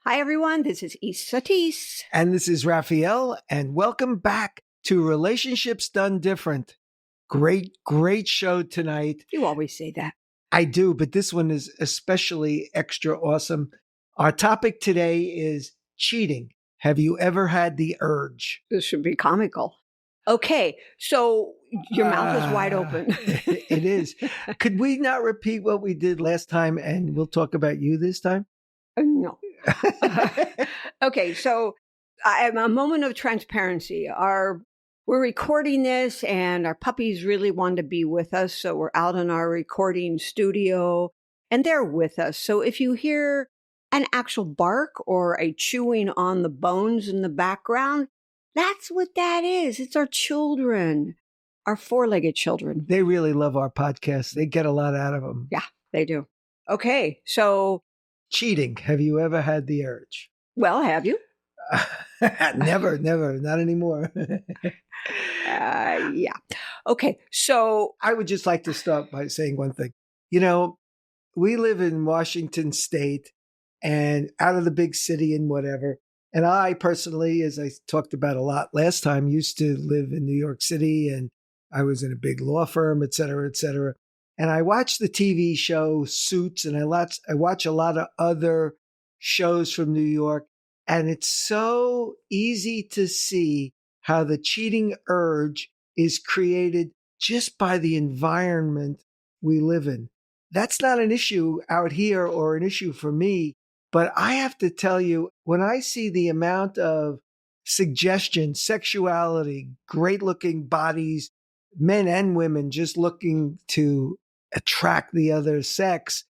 Hi, everyone. This is Esateys. And this is Rafael, and welcome back to Relationships Done Different. Great show tonight. You always say that. I do, but this one is especially extra awesome. Our topic today is cheating. Have you ever had the urge? This should be comical. Okay, so your mouth is wide open. It is. Could we not repeat what we did last time and we'll talk about you this time? No. Okay, so a moment of transparency. We're recording this and our puppies really want to be with us. So we're out in our recording studio and they're with us. So if you hear an actual bark or a chewing on the bones in the background, that's what that is. It's our children, our four-legged children. They really love our podcast. They get a lot out of them. Yeah, they do. Okay, so cheating. Have you ever had the urge? Well, have you? Never, not anymore. Yeah. Okay, so I would just like to start by saying one thing. You know, we live in Washington State and out of the big city and whatever. And I personally, as I talked about a lot last time, used to live in New York City and I was in a big law firm, et cetera, et cetera. And I watch the TV show Suits and I watch a lot of other shows from New York. And it's so easy to see how the cheating urge is created just by the environment we live in. That's not an issue out here or an issue for me. But I have to tell you, when I see the amount of suggestion, sexuality, great looking bodies, men and women just looking to attract the other sex,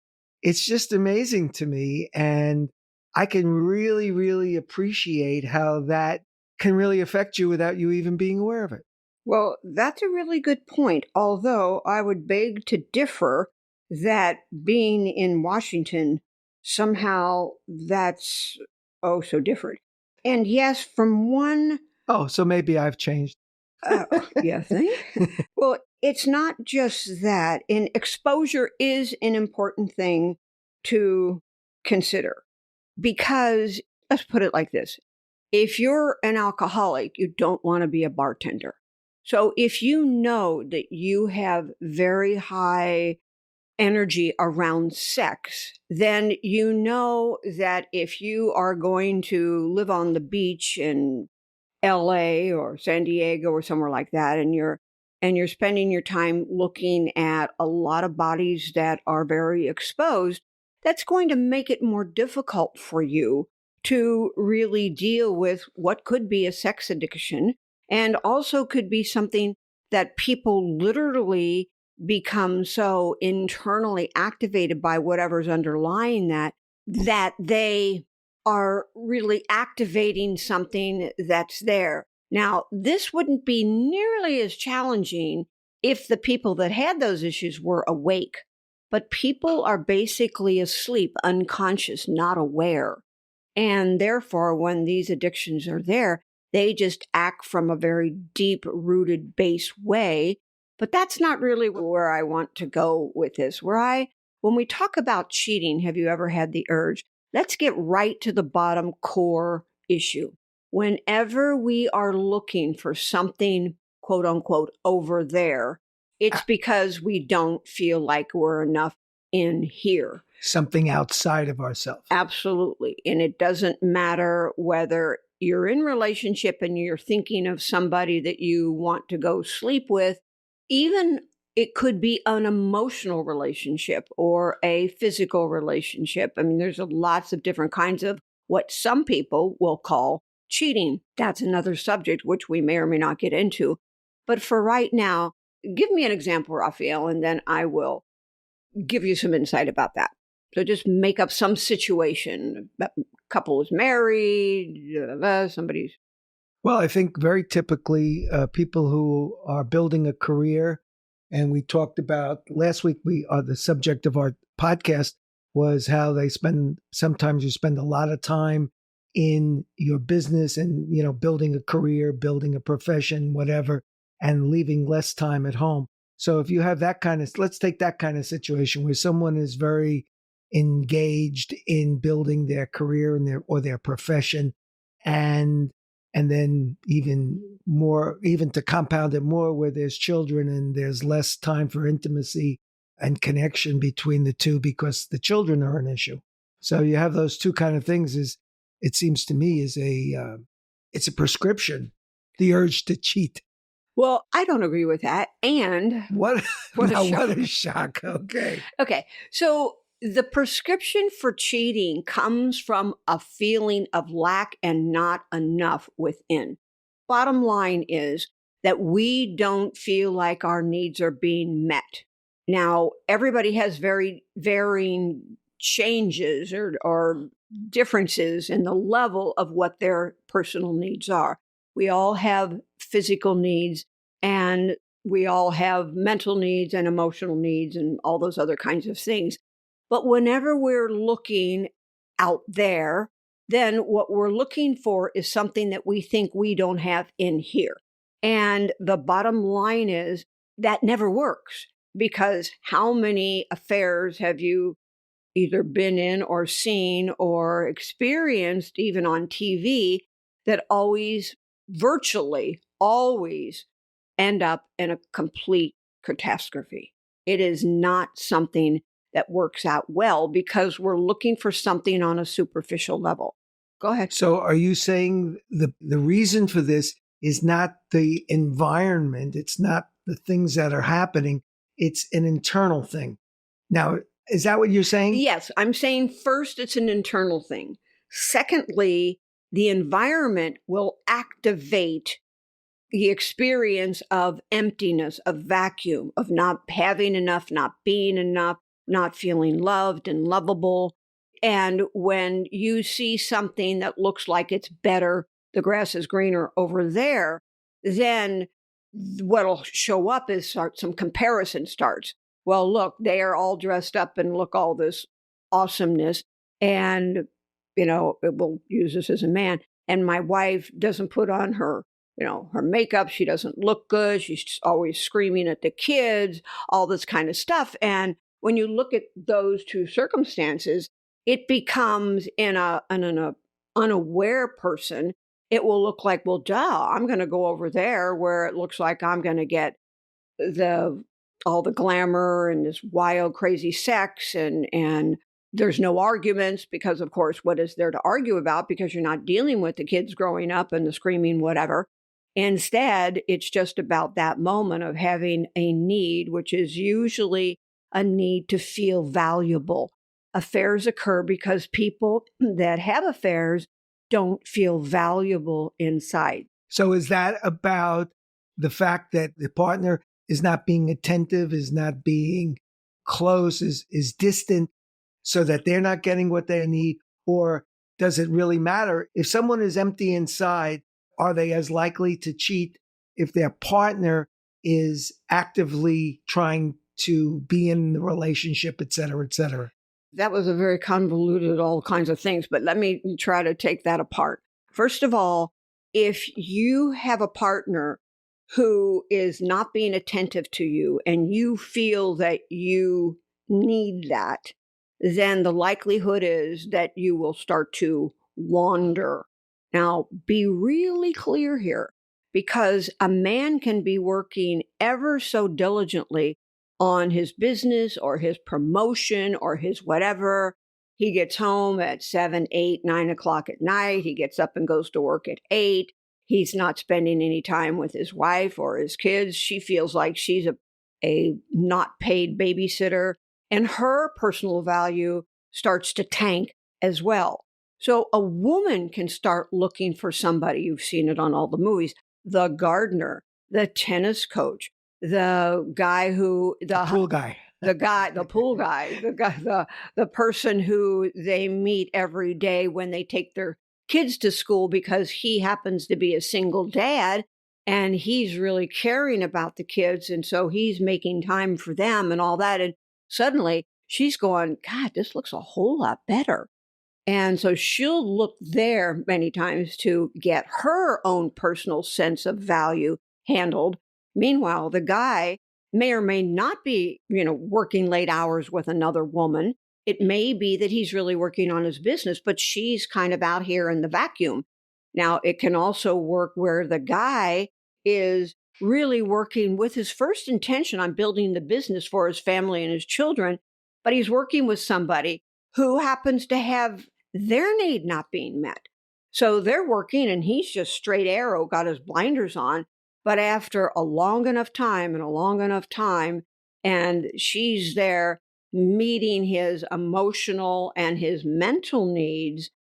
it's just amazing to me. And I can really, really appreciate how that can really affect you without you even being aware of it. Well, that's a really good point. Although I would beg to differ that being in Washington, somehow that's so different. And yes, from one... Oh, so maybe I've changed. You think? Well, it's not just that. And exposure is an important thing to consider. Because, let's put it like this. If you're an alcoholic, you don't want to be a bartender. So if you know that you have very high energy around sex, then you know that if you are going to live on the beach in LA or San Diego or somewhere like that, and you're spending your time looking at a lot of bodies that are very exposed, that's going to make it more difficult for you to really deal with what could be a sex addiction and also could be something that people literally become so internally activated by whatever's underlying that they are really activating something that's there. Now, this wouldn't be nearly as challenging if the people that had those issues were awake. But people are basically asleep, unconscious, not aware. And therefore, when these addictions are there, they just act from a very deep-rooted base way. But that's not really where I want to go with this. When we talk about cheating, have you ever had the urge? Let's get right to the bottom core issue. Whenever we are looking for something, quote unquote, over there, it's because we don't feel like we're enough in here. Something outside of ourselves. Absolutely. And it doesn't matter whether you're in relationship and you're thinking of somebody that you want to go sleep with. Even it could be an emotional relationship or a physical relationship. I mean, there's lots of different kinds of what some people will call cheating. That's another subject which we may or may not get into. But for right now, give me an example, Rafael, and then I will give you some insight about that. So just make up some situation. A couple is married, somebody's... Well, I think very typically people who are building a career, and we talked about last week, the subject of our podcast was how sometimes you spend a lot of time in your business and, building a career, building a profession, whatever, and leaving less time at home. So if you have let's take that kind of situation where someone is very engaged in building their career and their profession, and then even more, even to compound it more, where there's children and there's less time for intimacy and connection between the two because the children are an issue. So you have those two kind of things. Is it seems to me is it's a prescription, the urge to cheat. Well, I don't agree with that. And what what a shock. What a shock. Okay. Okay. So the prescription for cheating comes from a feeling of lack and not enough within. Bottom line is that we don't feel like our needs are being met. Now, everybody has very varying changes or differences in the level of what their personal needs are. We all have physical needs, and we all have mental needs and emotional needs and all those other kinds of things. But whenever we're looking out there, then what we're looking for is something that we think we don't have in here. And the bottom line is that never works, because how many affairs have you either been in or seen or experienced, even on TV, that always, virtually always, end up in a complete catastrophe? It is not something that works out well because we're looking for something on a superficial level. Go ahead. So are you saying the reason for this is not the environment, it's not the things that are happening, it's an internal thing? Now, is that what you're saying? Yes, I'm saying first it's an internal thing. Secondly, the environment will activate the experience of emptiness, of vacuum, of not having enough, not being enough, not feeling loved and lovable. And when you see something that looks like it's better, the grass is greener over there, then what'll show up is some comparison starts. Well, look, they are all dressed up and look all this awesomeness. And, we'll use this as a man. And my wife doesn't put on her makeup. She doesn't look good. She's always screaming at the kids, all this kind of stuff. And when you look at those two circumstances, it becomes in an unaware person, it will look like, well, duh, I'm going to go over there where it looks like I'm going to get all the glamour and this wild, crazy sex, and there's no arguments because, of course, what is there to argue about? Because you're not dealing with the kids growing up and the screaming, whatever. Instead, it's just about that moment of having a need, which is usually a need to feel valuable. Affairs occur because people that have affairs don't feel valuable inside. So is that about the fact that the partner is not being attentive, is not being close, is distant, so that they're not getting what they need? Or does it really matter? If someone is empty inside, are they as likely to cheat if their partner is actively trying to be in the relationship, et cetera, et cetera? That was a very convoluted, all kinds of things, but let me try to take that apart. First of all, if you have a partner who is not being attentive to you and you feel that you need that, then the likelihood is that you will start to wander. Now, be really clear here, because a man can be working ever so diligently on his business or his promotion or his whatever. He gets home at 7, 8, 9 o'clock at night. He gets up and goes to work at 8. He's not spending any time with his wife or his kids. She feels like she's a not paid babysitter, and her personal value starts to tank as well. So a woman can start looking for somebody, you've seen it on all the movies, the gardener, the tennis coach, the guy who the pool guy, the pool guy, the person who they meet every day when they take their kids to school, because he happens to be a single dad and he's really caring about the kids, and so he's making time for them and all that. And suddenly she's going, God, this looks a whole lot better. And so she'll look there many times to get her own personal sense of value handled. Meanwhile, the guy may or may not be, working late hours with another woman. It may be that he's really working on his business, but she's kind of out here in the vacuum. Now, it can also work where the guy is really working with his first intention on building the business for his family and his children, but he's working with somebody who happens to have their need not being met. So they're working and he's just straight arrow, got his blinders on. But after a long enough time, and she's there meeting his emotional and his mental needs,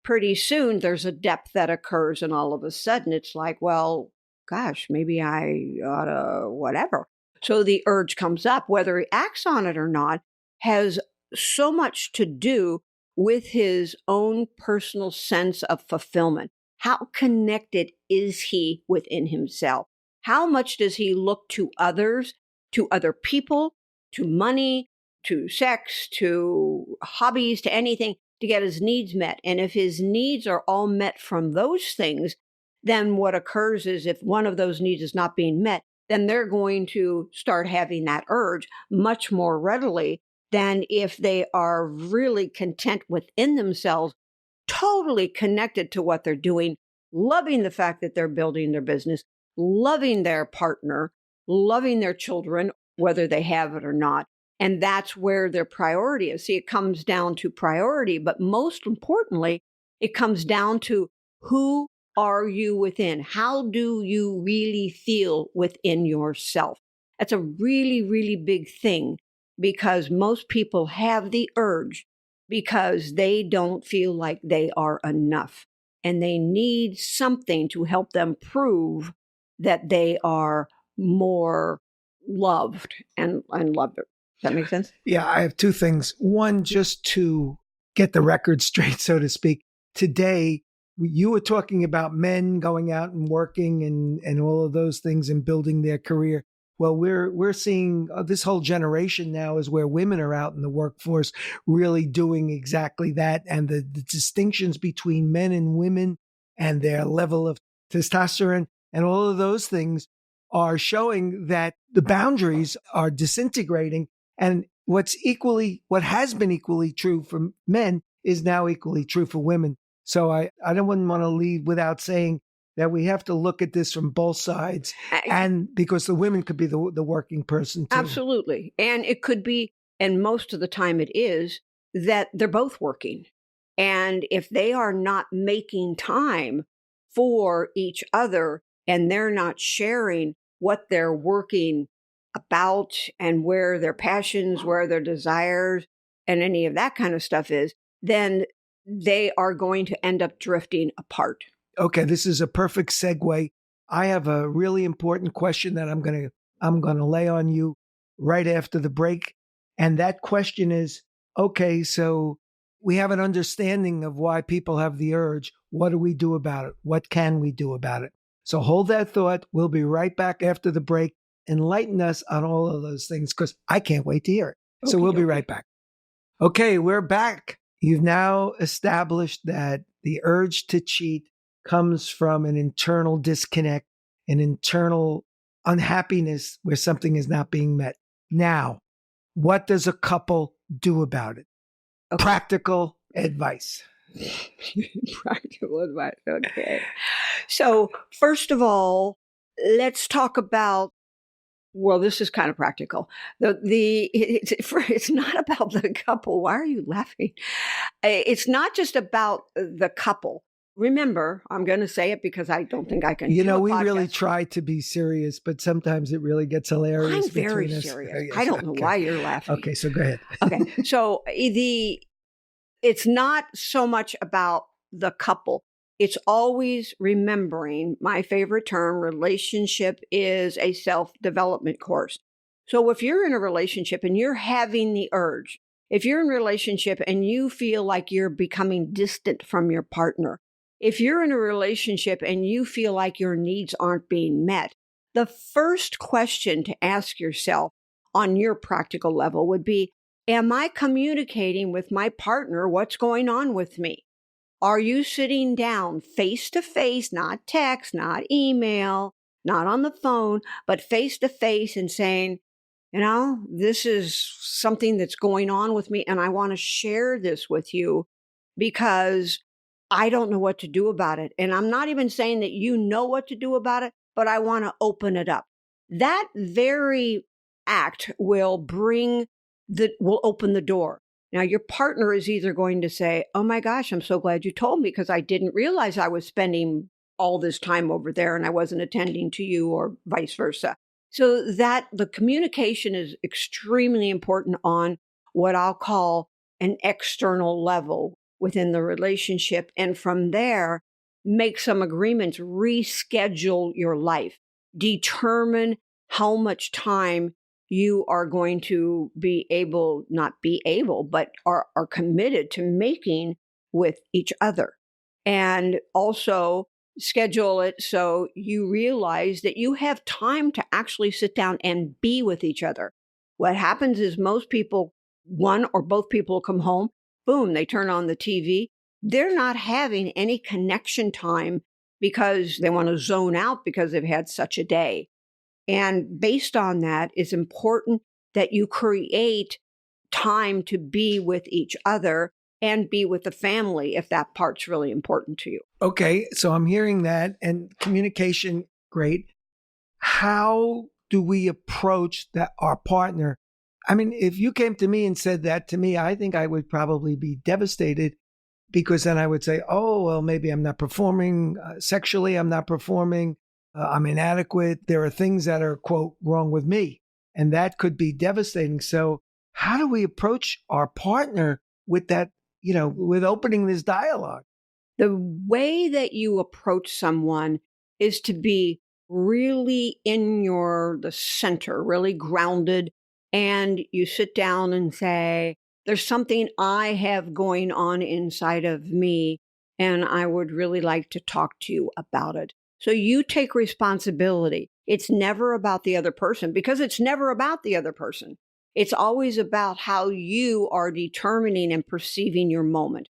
pretty soon there's a depth that occurs. And all of a sudden it's like, well, gosh, maybe I ought to whatever. So the urge comes up, whether he acts on it or not, has so much to do with his own personal sense of fulfillment. How connected is he within himself? How much does he look to others, to other people, to money, to sex, to hobbies, to anything to get his needs met? And if his needs are all met from those things, then what occurs is if one of those needs is not being met, then they're going to start having that urge much more readily than if they are really content within themselves, totally connected to what they're doing, loving the fact that they're building their business, loving their partner, loving their children, whether they have it or not. And that's where their priority is. See, it comes down to priority, but most importantly, it comes down to who are you within? How do you really feel within yourself? That's a really, really big thing because most people have the urge because they don't feel like they are enough and they need something to help them prove that they are more loved and loved. Does that make sense? Yeah, I have two things. One, just to get the record straight, so to speak. Today, you were talking about men going out and working and all of those things and building their career. Well, we're seeing this whole generation now is where women are out in the workforce really doing exactly that. And the distinctions between men and women and their level of testosterone and all of those things are showing that the boundaries are disintegrating. And what has been equally true for men is now equally true for women. So I don't want to leave without saying that we have to look at this from both sides, and because the women could be the working person too. Absolutely. And it could be, and most of the time it is, that they're both working. And if they are not making time for each other and they're not sharing what they're working about and where their passions, where their desires, and any of that kind of stuff is, then they are going to end up drifting apart. Okay, this is a perfect segue. I have a really important question that I'm gonna lay on you right after the break. And that question is, okay, so we have an understanding of why people have the urge. What do we do about it? What can we do about it? So hold that thought. We'll be right back after the break. Enlighten us on all of those things because I can't wait to hear it. So we'll be right back. Okay, we're back. You've now established that the urge to cheat comes from an internal disconnect, an internal unhappiness where something is not being met. Now, what does a couple do about it? Okay. Practical advice. Practical advice. Okay. So, first of all, let's talk about, well, this is kind of practical. It's not about the couple. Why are you laughing? It's not just about the couple. Remember, I'm going to say it because I don't think I can. We really try to be serious, but sometimes it really gets hilarious. I'm very serious. Yes, I don't know why you're laughing. Okay, so go ahead. Okay, so it's not so much about the couple. It's always remembering, my favorite term, relationship is a self-development course. So if you're in a relationship and you're having the urge, if you're in a relationship and you feel like you're becoming distant from your partner, if you're in a relationship and you feel like your needs aren't being met, the first question to ask yourself on your practical level would be, am I communicating with my partner what's going on with me? Are you sitting down face to face, not text, not email, not on the phone, but face to face and saying, this is something that's going on with me, and I want to share this with you because I don't know what to do about it. And I'm not even saying that you know what to do about it, but I want to open it up. That very act will open the door. Now, your partner is either going to say, oh my gosh, I'm so glad you told me because I didn't realize I was spending all this time over there and I wasn't attending to you, or vice versa. So that the communication is extremely important on what I'll call an external level within the relationship. And from there, make some agreements, reschedule your life, determine how much time you are going to not be able, but are committed to making with each other. And also schedule it so you realize that you have time to actually sit down and be with each other. What happens is most people, one or both people come home, boom, they turn on the TV. They're not having any connection time because they want to zone out because they've had such a day. And based on that, it's important that you create time to be with each other and be with the family if that part's really important to you. Okay, so I'm hearing that, and communication, great. How do we approach our partner? I mean, if you came to me and said that to me, I think I would probably be devastated, because then I would say, oh, well, maybe I'm not performing sexually. I'm not performing. I'm inadequate. There are things that are, quote, wrong with me. And that could be devastating. So how do we approach our partner with that, with opening this dialogue? The way that you approach someone is to be really in the center, really grounded. And you sit down and say, there's something I have going on inside of me, and I would really like to talk to you about it. So you take responsibility. It's never about the other person, because it's never about the other person. It's always about how you are determining and perceiving your moment.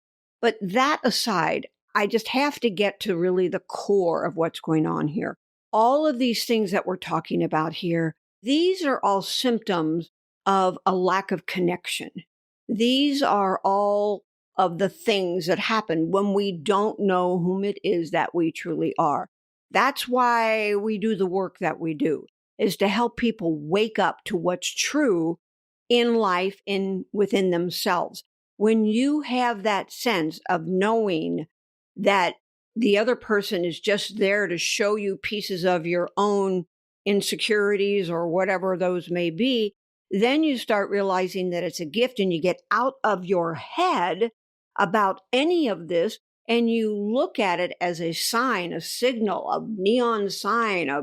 But that aside, I just have to get to really the core of what's going on here. All of these things that we're talking about here, these are all symptoms of a lack of connection. These are all of the things that happen when we don't know whom it is that we truly are. That's why we do the work that we do, is to help people wake up to what's true in life, within themselves. When you have that sense of knowing that the other person is just there to show you pieces of your own insecurities or whatever those may be, then you start realizing that it's a gift, and you get out of your head about any of this, and you look at it as a sign, a signal, a neon sign, a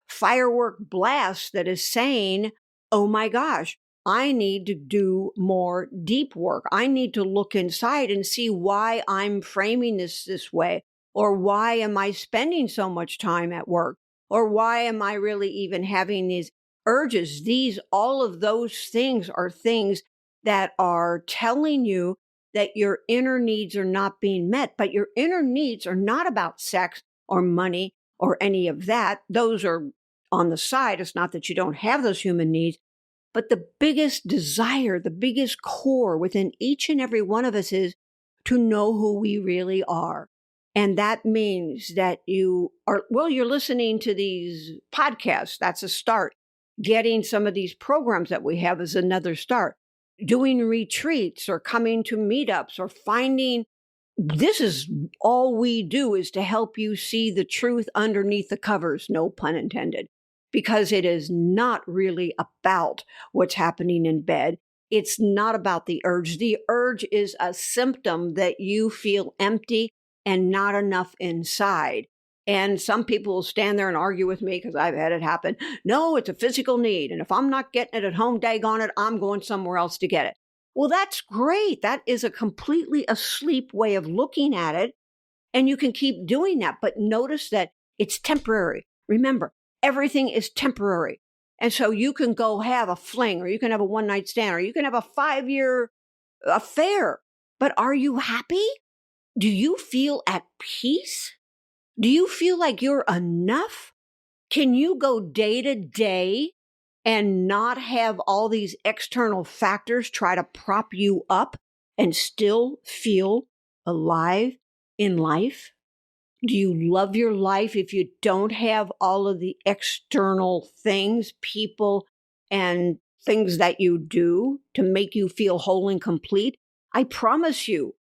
firework blast that is saying, oh my gosh, I need to do more deep work. I need to look inside and see why I'm framing this way, or why am I spending so much time at work, or why am I really even having these urges? All of those things are things that are telling you that your inner needs are not being met. But your inner needs are not about sex or money or any of that. Those are on the side. It's not that you don't have those human needs. But the biggest desire, the biggest core within each and every one of us is to know who we really are. And that means that you're listening to these podcasts. That's a start. Getting some of these programs that we have is another start. Doing retreats or coming to meetups or this is all we do, is to help you see the truth underneath the covers, no pun intended. Because it is not really about what's happening in bed. It's not about the urge. The urge is a symptom that you feel empty and not enough inside. And some people will stand there and argue with me, because I've had it happen. No, it's a physical need. And if I'm not getting it at home, daggone it, I'm going somewhere else to get it. Well, that's great. That is a completely asleep way of looking at it. And you can keep doing that. But notice that it's temporary. Remember, everything is temporary. And so you can go have a fling, or you can have a one-night stand, or you can have a 5-year affair. But are you happy? Do you feel at peace? Do you feel like you're enough? Can you go day to day and not have all these external factors try to prop you up and still feel alive in life? Do you love your life if you don't have all of the external things, people, and things that you do to make you feel whole and complete? I promise you,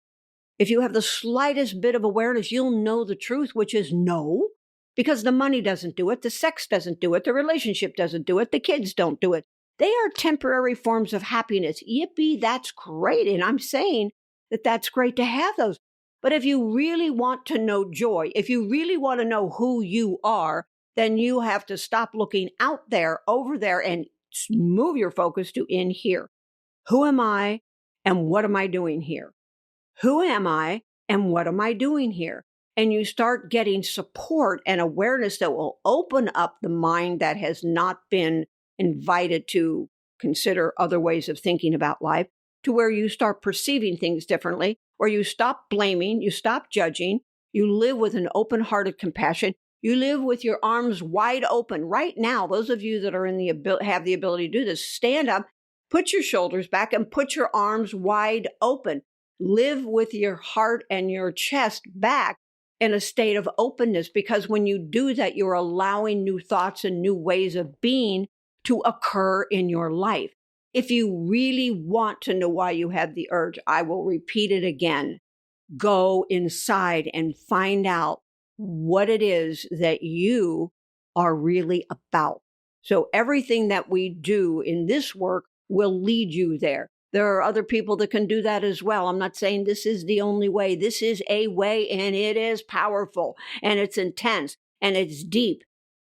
if you have the slightest bit of awareness, you'll know the truth, which is no, because the money doesn't do it, the sex doesn't do it, the relationship doesn't do it, the kids don't do it. They are temporary forms of happiness. Yippee, that's great. And I'm saying that that's great to have those. But if you really want to know joy, if you really want to know who you are, then you have to stop looking out there, over there, and move your focus to in here. Who am I and what am I doing here? Who am I and what am I doing here? And you start getting support and awareness that will open up the mind that has not been invited to consider other ways of thinking about life, to where you start perceiving things differently, where you stop blaming, you stop judging, you live with an open-hearted compassion, you live with your arms wide open. Right now, those of you that are have the ability to do this, stand up, put your shoulders back, and put your arms wide open. Live with your heart and your chest back in a state of openness, because when you do that, you're allowing new thoughts and new ways of being to occur in your life. If you really want to know why you have the urge, I will repeat it again. Go inside and find out what it is that you are really about. So everything that we do in this work will lead you there. There are other people that can do that as well. I'm not saying this is the only way. This is a way, and it is powerful, and it's intense, and it's deep.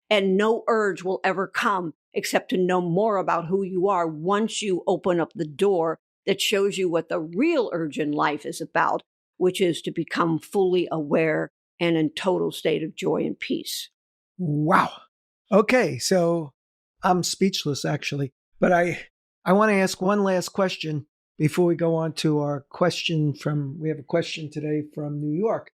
And no urge will ever come except to know more about who you are once you open up the door that shows you what the real urge in life is about, which is to become fully aware and in total state of joy and peace. Wow. Okay, so I'm speechless, actually. But I want to ask one last question before we go on to our question we have a question today from New York.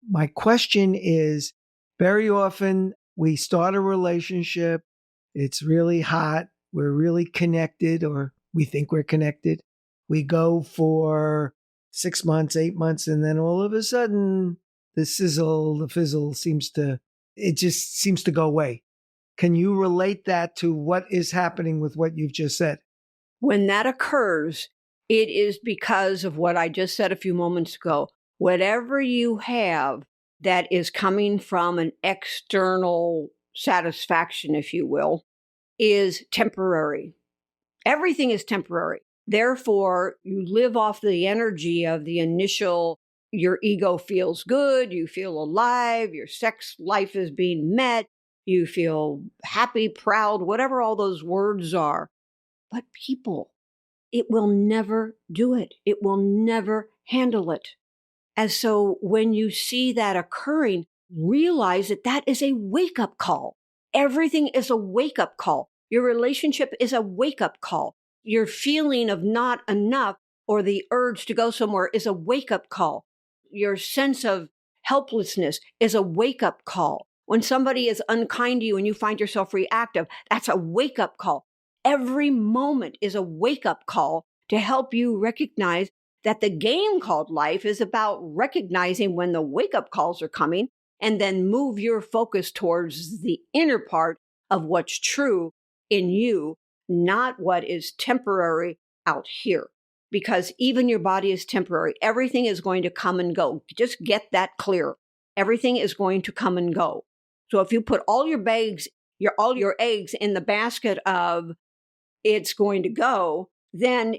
My question is, very often we start a relationship, it's really hot, we're really connected, or we think we're connected. We go for 6 months, 8 months, and then all of a sudden, the fizzle seems to go away. Can you relate that to what is happening with what you've just said? When that occurs, it is because of what I just said a few moments ago. Whatever you have that is coming from an external satisfaction, if you will, is temporary. Everything is temporary. Therefore, you live off the energy of the initial, your ego feels good, you feel alive, your sex life is being met, you feel happy, proud, whatever all those words are. But people, it will never do it. It will never handle it. And so when you see that occurring, realize that that is a wake-up call. Everything is a wake-up call. Your relationship is a wake-up call. Your feeling of not enough or the urge to go somewhere is a wake-up call. Your sense of helplessness is a wake-up call. When somebody is unkind to you and you find yourself reactive, that's a wake-up call. Every moment is a wake-up call to help you recognize that the game called life is about recognizing when the wake-up calls are coming and then move your focus towards the inner part of what's true in you, not what is temporary out here. Because even your body is temporary. Everything is going to come and go. Just get that clear. Everything is going to come and go. So if you put all your eggs in the basket of it's going to go, then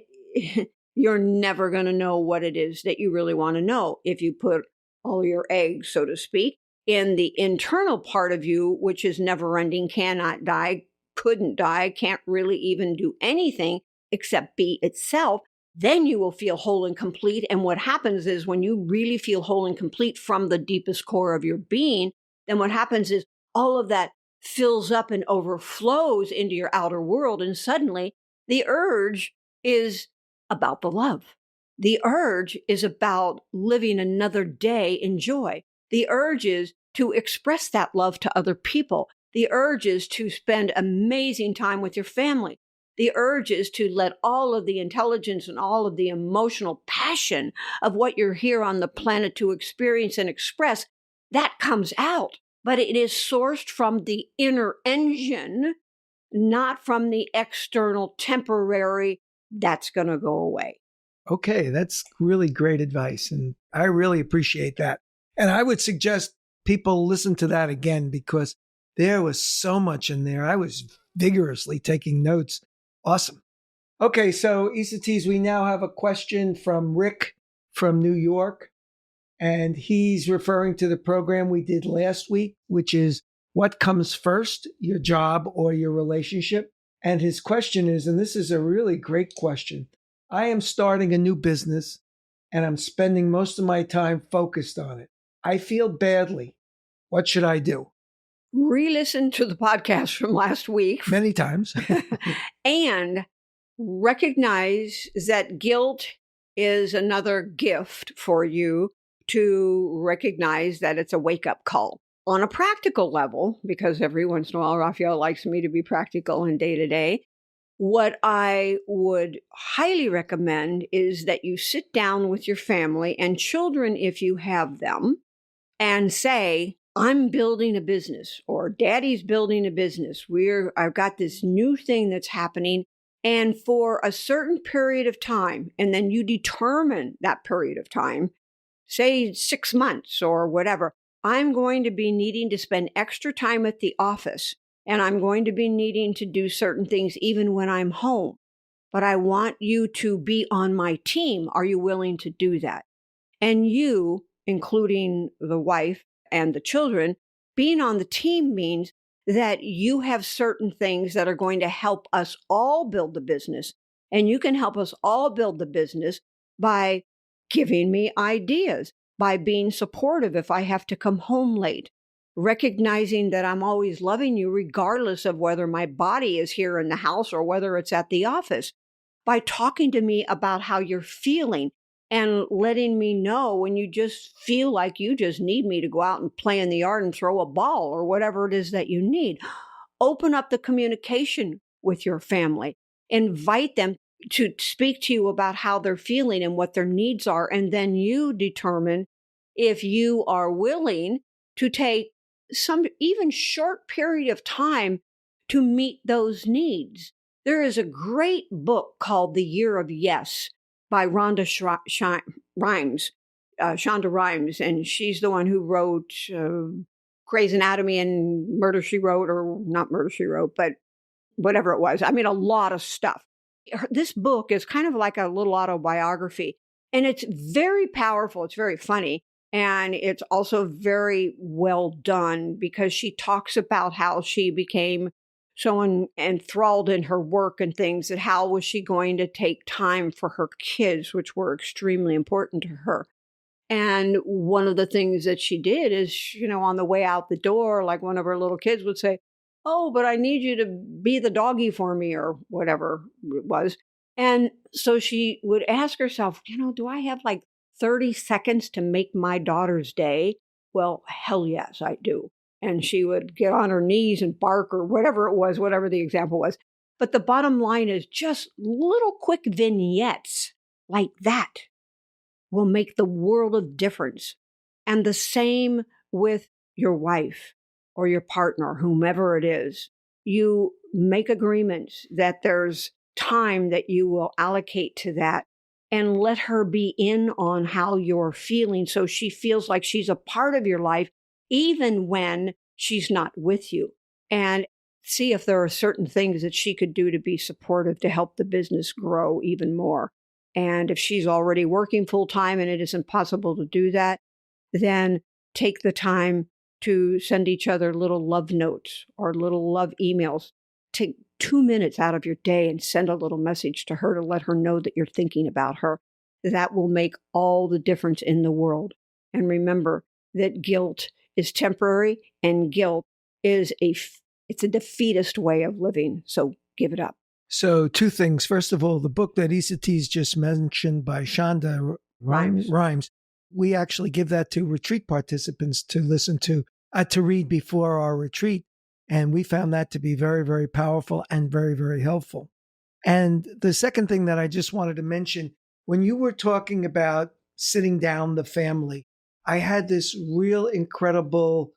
you're never going to know what it is that you really want to know. If you put all your eggs, so to speak, in the internal part of you, which is never ending, cannot die, couldn't die, can't really even do anything except be itself, then you will feel whole and complete. And what happens is when you really feel whole and complete from the deepest core of your being, then what happens is all of that fills up and overflows into your outer world. And suddenly the urge is about the love. The urge is about living another day in joy. The urge is to express that love to other people. The urge is to spend amazing time with your family. The urge is to let all of the intelligence and all of the emotional passion of what you're here on the planet to experience and express, that comes out. But it is sourced from the inner engine, not from the external temporary, that's going to go away. Okay, that's really great advice. And I really appreciate that. And I would suggest people listen to that again because there was so much in there. I was vigorously taking notes. Awesome. Okay, so Esateys, we now have a question from Rick from New York. And he's referring to the program we did last week, which is what comes first, your job or your relationship? And his question is, and this is a really great question, I am starting a new business and I'm spending most of my time focused on it. I feel badly. What should I do? Re-listen to the podcast from last week. Many times. And recognize that guilt is another gift for you to recognize that it's a wake-up call. On a practical level, because every once in a while Rafael likes me to be practical in day-to-day, what I would highly recommend is that you sit down with your family and children, if you have them, and say, I'm building a business, or Daddy's building a business. I've got this new thing that's happening, and for a certain period of time, and then you determine that period of time, say 6 months or whatever, I'm going to be needing to spend extra time at the office, and I'm going to be needing to do certain things even when I'm home. But I want you to be on my team. Are you willing to do that? And you, including the wife and the children, being on the team means that you have certain things that are going to help us all build the business. And you can help us all build the business by giving me ideas, by being supportive if I have to come home late, recognizing that I'm always loving you regardless of whether my body is here in the house or whether it's at the office, by talking to me about how you're feeling and letting me know when you just feel like you just need me to go out and play in the yard and throw a ball or whatever it is that you need. Open up the communication with your family. Invite them to speak to you about how they're feeling and what their needs are. And then you determine if you are willing to take some even short period of time to meet those needs. There is a great book called The Year of Yes by Rhonda Shonda Rhimes, and she's the one who wrote Grey's Anatomy and Murder, She Wrote, or not Murder, She Wrote, but whatever it was. I mean, a lot of stuff. This book is kind of like a little autobiography, and it's very powerful. It's very funny, and it's also very well done because she talks about how she became so enthralled in her work and things, that how was she going to take time for her kids, which were extremely important to her. And one of the things that she did is, on the way out the door, like one of her little kids would say, oh, but I need you to be the doggy for me, or whatever it was. And so she would ask herself, do I have like 30 seconds to make my daughter's day? Well, hell yes, I do. And she would get on her knees and bark or whatever it was, whatever the example was. But the bottom line is just little quick vignettes like that will make the world of difference. And the same with your wife or your partner, whomever it is. You make agreements that there's time that you will allocate to that, and let her be in on how you're feeling so she feels like she's a part of your life, even when she's not with you. And see if there are certain things that she could do to be supportive to help the business grow even more. And if she's already working full time and it isn't possible to do that, then take the time to send each other little love notes or little love emails. Take 2 minutes out of your day and send a little message to her to let her know that you're thinking about her. That will make all the difference in the world. And remember that guilt is temporary, and guilt is it's a defeatist way of living. So give it up. So 2 things. First of all, the book that Esateys just mentioned by Shonda Rhimes, we actually give that to retreat participants to listen to read before our retreat. And we found that to be very, very powerful and very, very helpful. And the second thing that I just wanted to mention, when you were talking about sitting down the family, I had this real incredible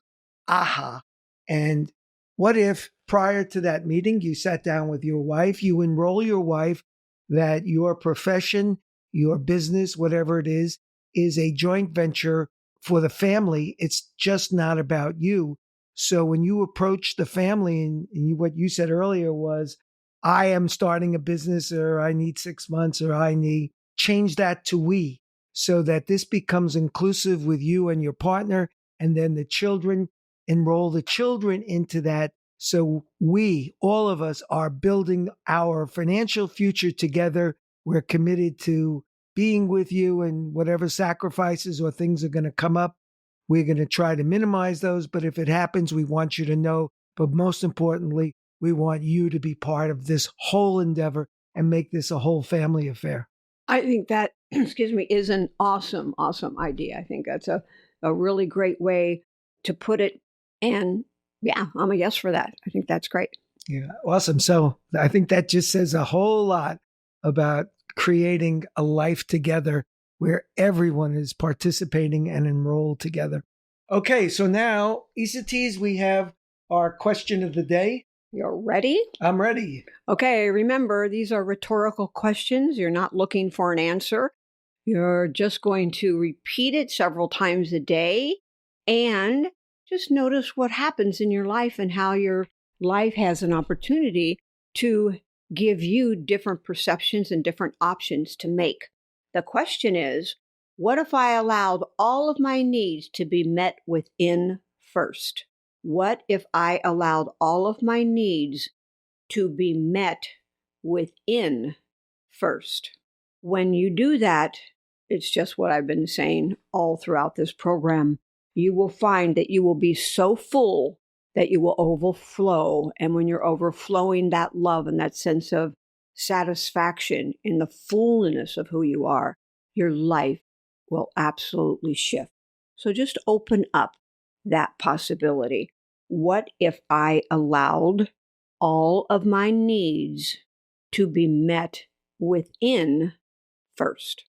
aha. And what if prior to that meeting, you sat down with your wife, you enroll your wife that your profession, your business, whatever it is a joint venture for the family. It's just not about you. So when you approach the family what you said earlier was, I am starting a business, or I need 6 months, or I need, change that to we, so that this becomes inclusive with you and your partner. And then the children, enroll the children into that. So we, all of us, are building our financial future together. We're committed to being with you, and whatever sacrifices or things are going to come up, we're going to try to minimize those. But if it happens, we want you to know. But most importantly, we want you to be part of this whole endeavor and make this a whole family affair. I think that, is an awesome, awesome idea. I think that's a really great way to put it. And yeah, I'm a yes for that. I think that's great. Yeah, awesome. So I think that just says a whole lot about creating a life together where everyone is participating and enrolled together. Okay, so now, Esateys, we have our question of the day. You're ready? I'm ready. Okay, remember, these are rhetorical questions. You're not looking for an answer. You're just going to repeat it several times a day and just notice what happens in your life and how your life has an opportunity to give you different perceptions and different options to make. The question is, what if I allowed all of my needs to be met within first? What if I allowed all of my needs to be met within first? When you do that, it's just what I've been saying all throughout this program. You will find that you will be so full that you will overflow. And when you're overflowing that love and that sense of satisfaction in the fullness of who you are, your life will absolutely shift. So just open up that possibility. What if I allowed all of my needs to be met within first?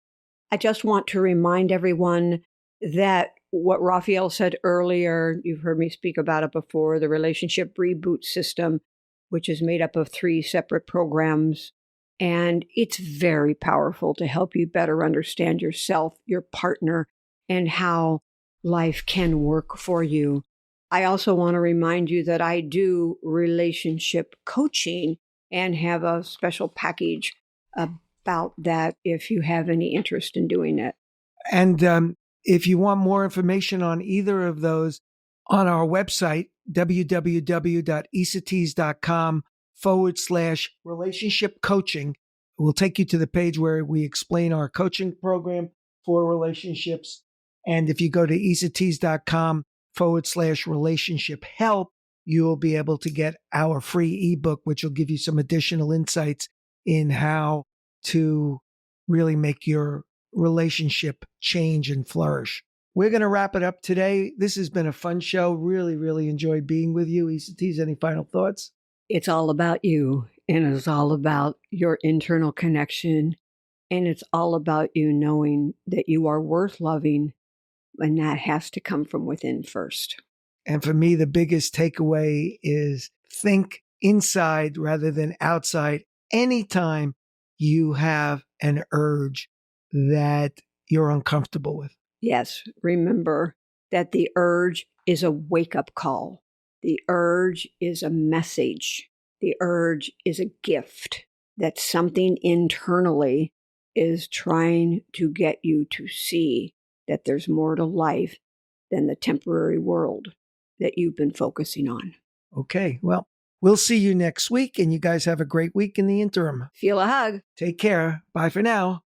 I just want to remind everyone that what Rafael said earlier, you've heard me speak about it before, the relationship reboot system, which is made up of 3 separate programs. And it's very powerful to help you better understand yourself, your partner, and how life can work for you. I also want to remind you that I do relationship coaching and have a special package about that if you have any interest in doing it. And if you want more information on either of those, on our website, www.esateys.com/relationship coaching, will take you to the page where we explain our coaching program for relationships. And if you go to esateys.com/relationship help, you will be able to get our free ebook, which will give you some additional insights in how to really make your relationship change and flourish. We're going to wrap it up today. This has been a fun show. Really, really enjoyed being with you. Esateys, any final thoughts? It's all about you, and it's all about your internal connection, and it's all about you knowing that you are worth loving, and that has to come from within first. And for me, the biggest takeaway is think inside rather than outside anytime you have an urge that you're uncomfortable with. Yes, remember that the urge is a wake-up call. The urge is a message. The urge is a gift that something internally is trying to get you to see that there's more to life than the temporary world that you've been focusing on. Okay, well, we'll see you next week, and you guys have a great week in the interim. Feel a hug. Take care. Bye for now.